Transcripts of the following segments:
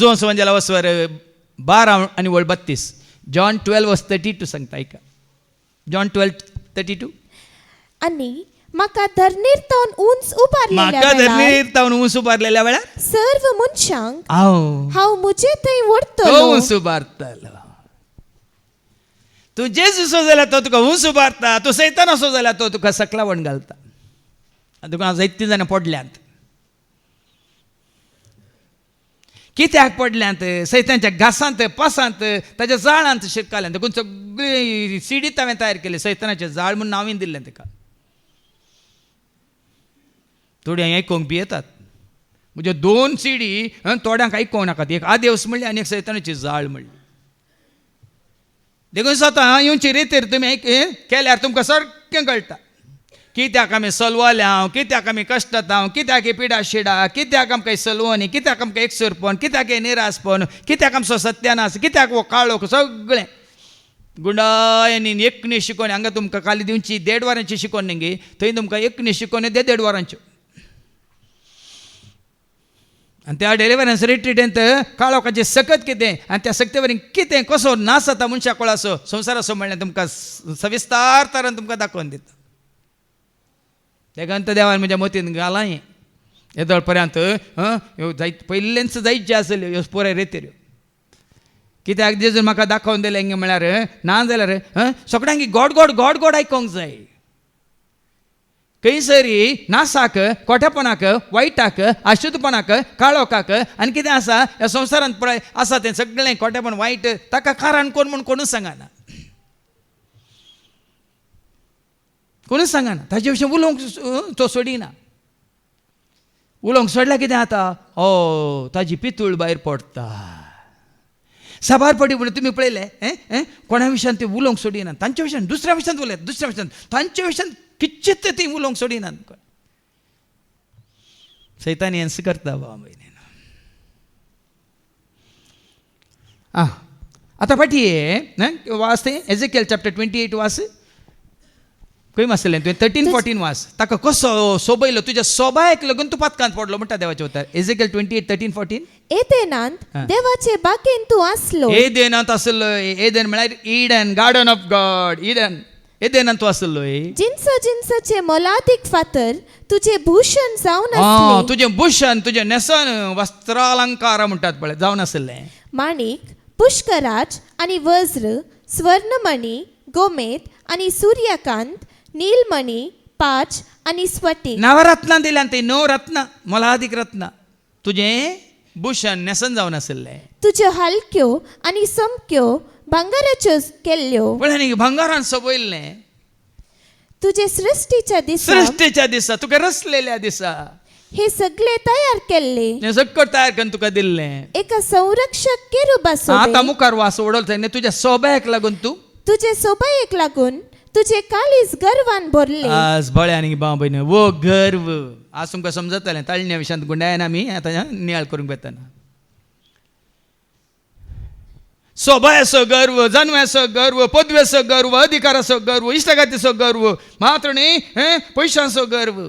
John's Evangel verse 12 आणि 32. John 12 verse 32 सांगता ऐका. John 12:32. आणि माका धरणीर उंच उबारलेल्या वेळा सर्व मनशांक हांव मुजे थंय व्हरतलो. उंच उबारतलो. तू जेजू असो जाल्यार तो तुका उंच उबारता. तू सैतान असो जाल्यार तो तुका सकला वण घालता. तुका जायतीं जाणां पडल्यांत. कित्याक पडल्यांत? सैतानच्या घासांत, पासांत, ताच्या जाळांत शिरकाल्यांत. देखून सगळी सिडीत हांवें तयार केली. सैतानाचें जाळ म्हणून नांवीन दिल्लें ताका. थोडी आयकोंक बी येतात. म्हणजे 2 सीडी थोड्यांक आयकोंक नाकात. एक आदेवस म्हणली आनी एक सैतानाची जाळ म्हणली. देखून स्वता येवची रितीर तुमी केल्यार तुमकां सारकें कळटा. कित्याक आमी सलवल्या, कित्याक आमी कश्टात, कित्याक पिडा शिडा, कित्याक आमकां सलवणी, कित्याक आमकां एकसुरपण, कित्याक निरासपण, कित्याक आमचो सत्यानाश, कित्याक वो काळोख, सगळें गुंडायांनी एकनी शिकोवणी. हांगा तुमकां खाली दिवची 1.5 वरांची शिकोवन न्ही, थंय तुमकां एकनी शिकोवणी 1.5 वरांच्यो. आनी त्या डेलिव्हरन्स रिट्रीटेंत काळोखाचें सकत कितें आनी त्या सक्ते वरीं कितें कसो नास जाता मनशा कोळाचो संवसार असो म्हणल्यार तुमकां सविस्तार तरान तुमकां दाखोवन दिता. तेका देवान म्हज्या मतीन घाला येदळ पर्यंत पयलेंच जायत जे आसल्यो ह्यो पुराय रेतीर. कित्याक जेजून म्हाका दाखोवन दिलें हिंगा म्हळ्यार ना जाल्यार सगळ्यांक गोड गोड गोड गोड आयकोंक जाय. खंयसरी नासाक, खोटेपणाक, वायटाक, अशुद्धपणाक, काळोखाक आनी कितें आसा ह्या संवसारांत पळय आसा तें सगळें खोटेपण वायट ताका कारण कोण म्हूण कोणूच सांगना. कोणूच सांगना. ताचे विशीं उलोवंक तो सोडिना. उलोवंक सोडल्यार कितें जाता? ताजी पितूळ भायर पडटा. साबार पडी म्हणून तुमी पळयलें कोणा विशयान ते उलोवंक सोडिनात. तांच्या विशयान दुसऱ्या विशयान उलयत, दुसऱ्या विशयान तांच्या विशयान किंचित ती उलोवंक सोडिनात. सैतान हेंच करता बाबा भयणीन. आतां फाटी वाच तें एजेकिएल चॅप्टर 28 वाच. खंय वाचलें तुवें? 13-14 वाच. ताका कसो सोबयलो, तुज्या सोबायक लागून तूं पातकांत पडलो म्हणटा देवाच्या उतर. एजेकिएल 28, 13-14. एदेनांत देवाचे बागेन तूं आसलो. एदेनांत आसलो. एदेन म्हळ्यार Eden, garden of God. Eden एदेनांत तूं आसलो. जिन्साचे मोलादीक फातर तुझे भूषण जावन आसले. तुजें भूषण, तुजें नेसन, वस्त्रालंकार म्हणटात पळय जावन आसलें. माणिक, पुष्कराज आनी वज्र, स्वर्णमणी, गोमेद आनी सूर्यकांत, नीलमणी, पाच आनी स्फटिक. नवरत्नां दिल्यान ते 9 रत्नां, मोलादीक रत्नां तुजें भूषण नेसन जावन आसलें. तुज्यो हलक्यो आनी समक्यो भांगाराच्यो केल्ल्यो. पळय न्ही भांगारान सोबयल्लें. तुजे सृष्टीच्या दिसा तुका रचलेल्या दिसा हे सगळे तयार केल्ले. हें सगळें तयार करून तुका दिल्लें. एका संरक्षक केरुबासो. आतां मुखार वास ओडल थंय तुज्या सोब्याक लागून तुजे सोबायेक लागून तुझे काळीज गर्वान भरले. आज बळ्यांनी बाबयन वो गर्व आज तुमकां समजतलें. ताळण्या विशयांत गुंडायन आमी आतां नियाळ करूंक वेतना. सोबायाचो गर्व, जन्माचो गर्व, पदवेचो गर्व, अधिकाराचो गर्व, इश्टगातीचो गर्व, मात्र न्ही पयशांचो गर्व.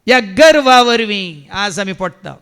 ह्या गर्वा वरवीं आज आमी पडटा.